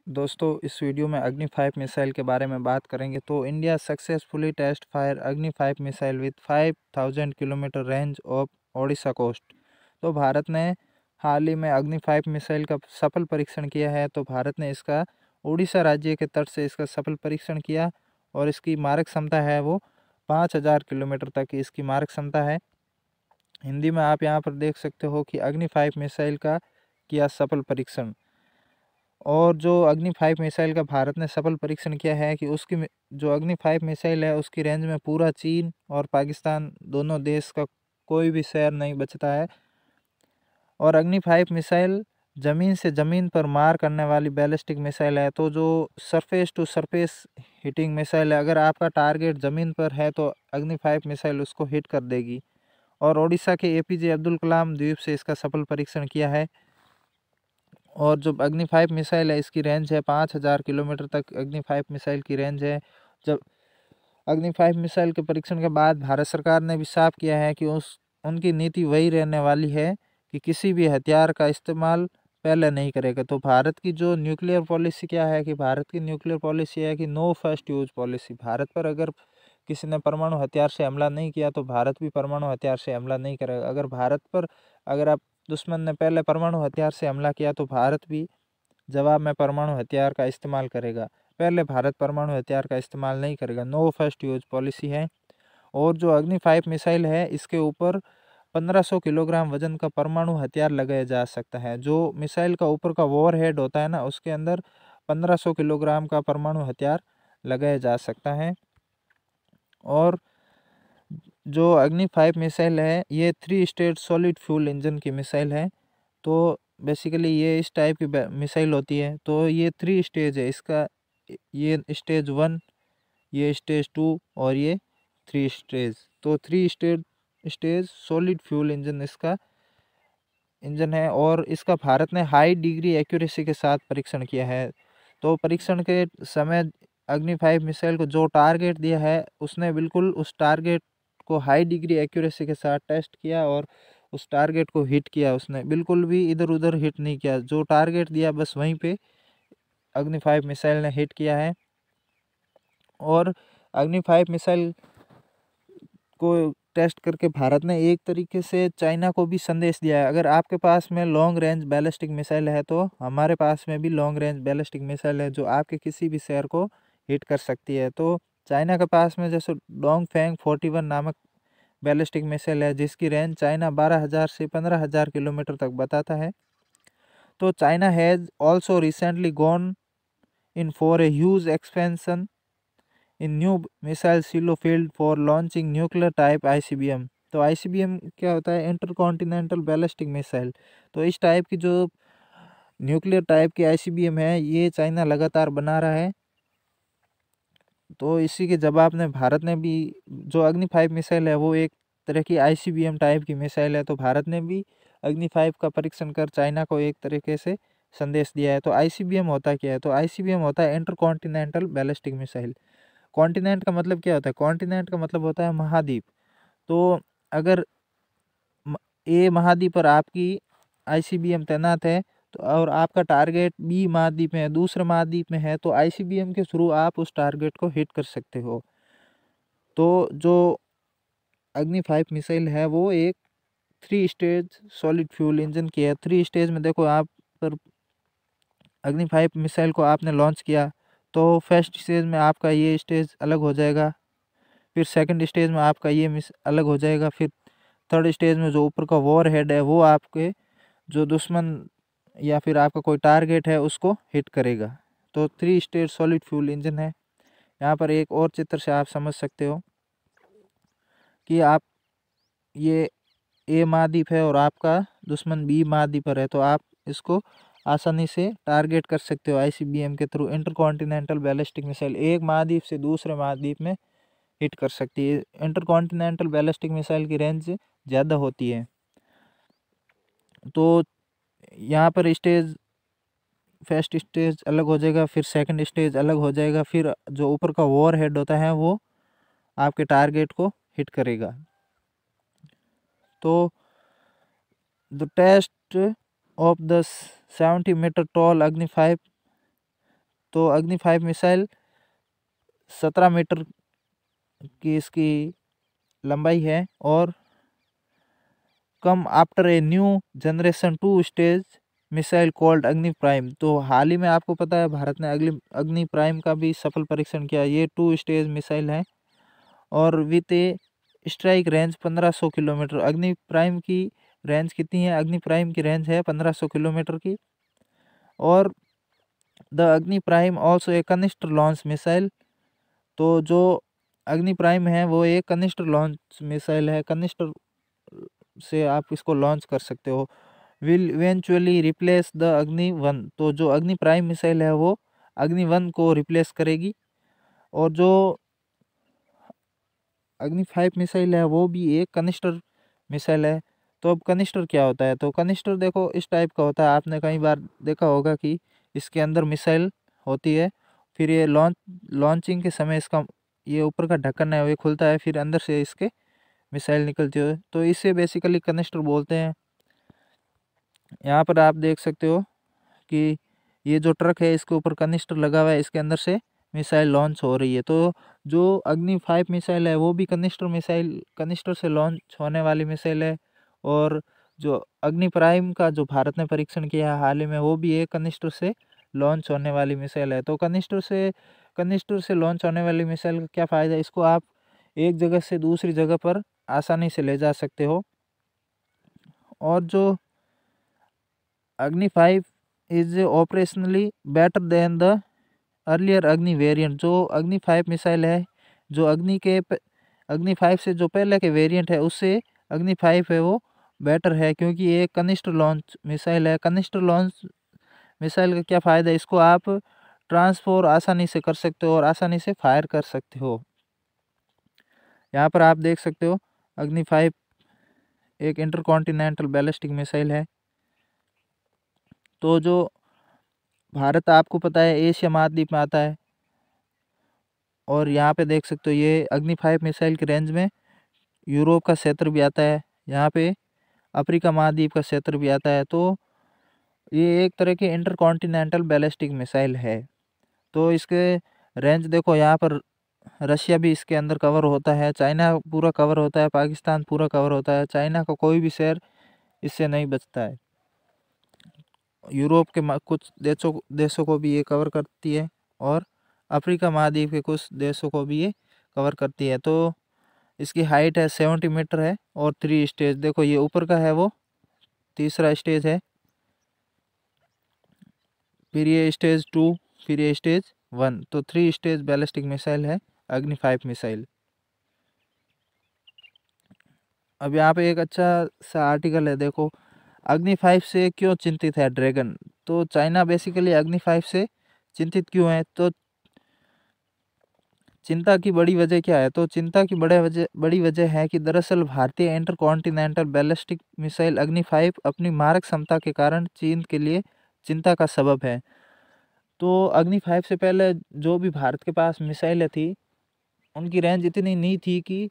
दोस्तों इस वीडियो में अग्नि 5 मिसाइल के बारे में बात करेंगे। तो India successfully test fire Agni 5 missile with 5000 kilometre range of Odisha coast. तो भारत ने हाल ही में अग्नि 5 मिसाइल का सफल परीक्षण किया है। तो भारत ने इसका उड़ीसा राज्य के तट से इसका सफल परीक्षण किया और इसकी मारक क्षमता है वो 5000 किलोमीटर तक की इसकी मारक क्षमता है। हिंदी में आप यहाँ पर देख सकते हो कि अग्नि 5 मिसाइल का किया सफल परीक्षण। और जो अग्नि 5 मिसाइल का भारत ने सफल परीक्षण किया है कि उसकी जो अग्नि 5 मिसाइल है उसकी रेंज में पूरा चीन और पाकिस्तान दोनों देश का कोई भी शहर नहीं बचता है। और अग्नि 5 मिसाइल ज़मीन से ज़मीन पर मार करने वाली बैलिस्टिक मिसाइल है। तो जो surface to surface hitting missile है, अगर आपका टारगेट ज़मीन पर है तो अग्नि 5 मिसाइल उसको हिट कर देगी। और ओडिशा के एपीजे अब्दुल कलाम द्वीप से इसका सफल परीक्षण किया है। और जो अग्नि 5 मिसाइल है इसकी रेंज है 5000 किलोमीटर तक अग्नि 5 मिसाइल की रेंज है। जब अग्नि 5 मिसाइल के परीक्षण के बाद भारत सरकार ने भी साफ किया है कि उनकी नीति वही रहने वाली है कि किसी भी हथियार का इस्तेमाल पहले नहीं करेगा। तो भारत की जो न्यूक्लियर पॉलिसी क्या है कि भारत की न्यूक्लियर पॉलिसी है कि no first use policy. Bharat पर अगर किसी ने परमाणु हथियार से हमला नहीं किया तो भारत भी परमाणु हथियार से हमला नहीं करेगा। अगर भारत पर अगर दुश्मन ने पहले परमाणु हथियार से हमला किया तो भारत भी जवाब में परमाणु हथियार का इस्तेमाल करेगा। पहले भारत परमाणु हथियार का इस्तेमाल नहीं करेगा। नो फर्स्ट यूज पॉलिसी है। और जो अग्नि 5 मिसाइल है इसके ऊपर 1500 किलोग्राम वजन का परमाणु हथियार लगाया जा सकता है। जो मिसाइल का ऊपर का वॉर हेड होता है ना, उसके अंदर 1500 किलोग्राम का परमाणु हथियार लगाया जा सकता है। और जो अग्नि 5 मिसाइल है ये 3 स्टेज सॉलिड फ्यूल इंजन की मिसाइल है। तो बेसिकली ये इस टाइप की मिसाइल होती है। तो ये 3 स्टेज है इसका, ये स्टेज 1, ये स्टेज 2 और ये 3 स्टेज। तो 3 स्टेज सॉलिड फ्यूल इंजन इसका इंजन है। और इसका भारत ने हाई डिग्री एक्यूरेसी के साथ परीक्षण किया है। तो परीक्षण के समय अग्नि 5 मिसाइल को जो टारगेट दिया है उसने बिल्कुल उस टारगेट को हाई डिग्री एक्यूरेसी के साथ टेस्ट किया और उस टारगेट को हिट किया। उसने बिल्कुल भी इधर उधर हिट नहीं किया, जो टारगेट दिया बस वहीं पे अग्नि 5 मिसाइल ने हिट किया है। और अग्नि 5 मिसाइल को टेस्ट करके भारत ने एक तरीके से चाइना को भी संदेश दिया है। अगर आपके पास में लॉन्ग रेंज बैलिस्टिक मिसाइल है तो हमारे पास में भी लॉन्ग रेंज बैलिस्टिक मिसाइल है जो आपके किसी भी शहर को हिट कर सकती है। तो चाइना के पास में जैसे डोंगफेंग 41 नामक बैलिस्टिक मिसाइल है जिसकी रेंज चाइना 12,000 से 15,000 किलोमीटर तक बताता है। तो China has also recently gone in for a huge expansion in new missile silo field for launching nuclear type ICBM. तो आईसीबीएम क्या होता है? Intercontinental ballistic missile. तो इस टाइप की जो न्यूक्लियर टाइप की आईसीबीएम है ये चाइना लगातार बना रहा है। तो इसी के जवाब में भारत ने भी जो अग्नि 5 मिसाइल है वो एक तरह की आईसीबीएम टाइप की मिसाइल है। तो भारत ने भी अग्नि 5 का परीक्षण कर चाइना को एक तरीके से संदेश दिया है। तो आईसीबीएम होता क्या है? तो आईसीबीएम होता है इंटरकॉन्टिनेंटल बैलिस्टिक मिसाइल। कॉन्टिनेंट का मतलब क्या होता है? कॉन्टिनेंट का मतलब होता है महाद्वीप। तो अगर ए महाद्वीप पर आपकी आईसीबीएम तैनात है तो और आपका टारगेट बी महाद्वीप में है, दूसरे महाद्वीप में है, तो आईसीबीएम के थ्रू आप उस टारगेट को हिट कर सकते हो। तो जो अग्नि 5 मिसाइल है वो एक 3 स्टेज सॉलिड फ्यूल इंजन की है। 3 स्टेज में देखो आप पर अग्नि 5 मिसाइल को आपने लॉन्च किया तो फर्स्ट स्टेज में आपका ये स्टेज अलग हो जाएगा, फिर सेकंड स्टेज में आपका ये मिस अलग हो जाएगा, फिर थर्ड स्टेज में जो ऊपर का वॉर हेड है वो आपके जो दुश्मन या फिर आपका कोई टारगेट है उसको हिट करेगा। तो 3 स्टेज सॉलिड फ्यूल इंजन है। यहाँ पर एक और चित्र से आप समझ सकते हो कि आप ये ए महाद्वीप है और आपका दुश्मन बी महाद्वीप पर है, तो आप इसको आसानी से टारगेट कर सकते हो आईसीबीएम के थ्रू। इंटरकॉन्टिनेंटल बैलिस्टिक मिसाइल एक महाद्वीप से दूसरे महाद्वीप में हिट कर सकती है। इंटरकॉन्टिनेंटल बैलिस्टिक मिसाइल की रेंज ज़्यादा होती है। तो यहाँ पर स्टेज फर्स्ट स्टेज अलग हो जाएगा, फिर सेकंड स्टेज अलग हो जाएगा, फिर जो ऊपर का वॉर हेड होता है वो आपके टारगेट को हिट करेगा। तो the test of the 70-meter tall Agni 5 तो अग्नि 5 मिसाइल 17 मीटर की इसकी लंबाई है और come after a new generation 2 stage missile called अग्नि प्राइम। तो हाल ही में आपको पता है भारत ने अग्नि प्राइम का भी सफल परीक्षण किया। ये 2 स्टेज मिसाइल है और with A strike range 1500 kilometre. अग्नि प्राइम की रेंज कितनी है? अग्नि प्राइम की रेंज है 1500 किलोमीटर की। और द अग्नि prime also a canister launch missile. तो जो अग्नि प्राइम है वो एक कनिस्टर लॉन्च मिसाइल है, कनिस्टर से आप इसको लॉन्च कर सकते हो। विल इवेंचुअली रिप्लेस द अग्नि 1। तो जो अग्नि प्राइम मिसाइल है वो अग्नि 1 को रिप्लेस करेगी। और जो अग्नि 5 मिसाइल है वो भी एक कनिस्टर मिसाइल है। तो अब कनिस्टर क्या होता है? तो कनिस्टर देखो इस टाइप का होता है, आपने कई बार देखा होगा कि इसके अंदर मिसाइल होती है, फिर ये लॉन्चिंग के समय इसका ये ऊपर का ढक्कन है वो खुलता है, फिर अंदर से इसके मिसाइल निकलती है। तो इसे बेसिकली कनिस्टर बोलते हैं। यहाँ पर आप देख सकते हो कि ये जो ट्रक है इसके ऊपर कनिस्टर लगा हुआ है, इसके अंदर से मिसाइल लॉन्च हो रही है। तो जो अग्नि 5 मिसाइल है वो भी कनिस्टर से लॉन्च होने वाली मिसाइल है। और जो अग्नि प्राइम का जो भारत ने परीक्षण किया है हाल ही में वो भी एक कनिस्टर से लॉन्च होने वाली मिसाइल है। तो कनिस्टर से लॉन्च होने वाली मिसाइल का क्या फ़ायदा है? इसको आप एक जगह से दूसरी जगह पर आसानी से ले जा सकते हो। और जो अग्नि 5 is operationally better than the earlier अग्नि वेरिएंट। जो अग्नि 5 मिसाइल है, जो अग्नि 5 से जो पहले के वेरिएंट है उससे अग्नि 5 है वो बेटर है, क्योंकि ये कनिस्टर लॉन्च मिसाइल है। कनिस्टर लॉन्च मिसाइल का क्या फ़ायदा है? इसको आप ट्रांसफर आसानी से कर सकते हो और आसानी से फायर कर सकते हो। यहाँ पर आप देख सकते हो अग्नि 5 एक इंटरकॉन्टिनेंटल बैलिस्टिक मिसाइल है। तो जो भारत आपको पता है एशिया महाद्वीप में आता है, और यहाँ पे देख सकते हो ये अग्नि 5 मिसाइल की रेंज में यूरोप का क्षेत्र भी आता है, यहाँ पे अफ्रीका महाद्वीप का क्षेत्र भी आता है। तो ये एक तरह की इंटरकॉन्टिनेंटल बैलिस्टिक मिसाइल है। तो इसके रेंज देखो, यहाँ पर रशिया भी इसके अंदर कवर होता है, चाइना पूरा कवर होता है, पाकिस्तान पूरा कवर होता है, चाइना का कोई भी शहर इससे नहीं बचता है। यूरोप के कुछ देशों को भी ये कवर करती है और अफ्रीका महाद्वीप के कुछ देशों को भी ये कवर करती है। तो इसकी हाइट है 70 मीटर है और 3 स्टेज देखो, ये ऊपर का है वो तीसरा स्टेज है, फिर ये स्टेज 2, फिर ये स्टेज 1। तो 3 स्टेज बैलिस्टिक मिसाइल है अग्नि 5 मिसाइल। अब यहाँ पे एक अच्छा सा आर्टिकल है, देखो अग्नि 5 से क्यों चिंतित है ड्रैगन। तो चाइना बेसिकली अग्नि 5 से चिंतित क्यों है? तो चिंता की बड़ी वजह क्या है? तो चिंता की बड़ी वजह है कि दरअसल भारतीय इंटरकॉन्टिनेंटल बैलिस्टिक मिसाइल अग्नि 5 अपनी मारक क्षमता के कारण चीन के लिए चिंता का सबब है। तो अग्नि 5 से पहले जो भी भारत के पास मिसाइलें थी उनकी रेंज इतनी नहीं थी कि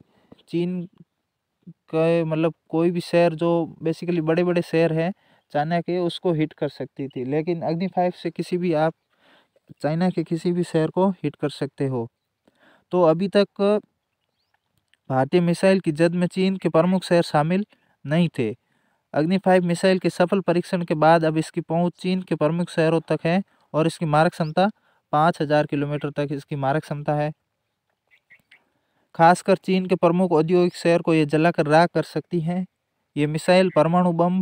चीन का मतलब कोई भी शहर जो बेसिकली बड़े बड़े शहर हैं चाइना के उसको हिट कर सकती थी। लेकिन अग्नि 5 से किसी भी आप चाइना के किसी भी शहर को हिट कर सकते हो। तो अभी तक भारतीय मिसाइल की जद में चीन के प्रमुख शहर शामिल नहीं थे। अग्नि 5 मिसाइल के सफल परीक्षण के बाद अब इसकी पहुंच चीन के प्रमुख शहरों तक है और इसकी मारक क्षमता 5000 किलोमीटर तक इसकी मारक क्षमता है। खासकर चीन के प्रमुख औद्योगिक शहर को ये जलाकर राख कर सकती है। ये मिसाइल परमाणु बम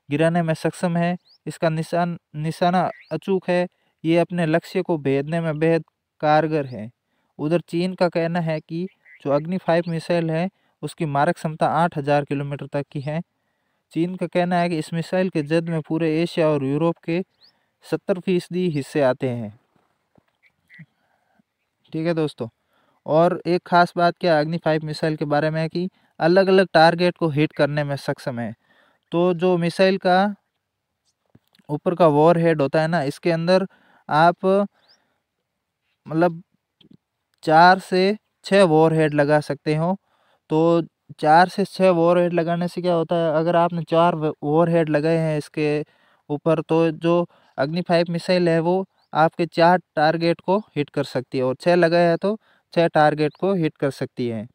गिराने में सक्षम है, इसका निशाना अचूक है, ये अपने लक्ष्य को भेदने में बेहद कारगर है। उधर चीन का कहना है कि जो अग्नि 5 मिसाइल है उसकी मारक क्षमता 8000 किलोमीटर तक की है। चीन का कहना है कि इस मिसाइल के जद में पूरे एशिया और यूरोप के 70% हिस्से आते हैं। ठीक है दोस्तों, और एक खास बात क्या अग्नि 5 मिसाइल के बारे में है कि अलग अलग टारगेट को हिट करने में सक्षम है। तो जो मिसाइल का ऊपर का वॉर हेड होता है ना, इसके अंदर आप मतलब 4 से 6 वॉर हेड लगा सकते हो। तो 4 से 6 वॉर हेड लगाने से क्या होता है, अगर आपने 4 वॉर हेड लगाए हैं इसके ऊपर तो जो अग्नि 5 मिसाइल है वो आपके 4 टारगेट को हिट कर सकती है और 6 लगाया है तो 6 टारगेट को हिट कर सकती है।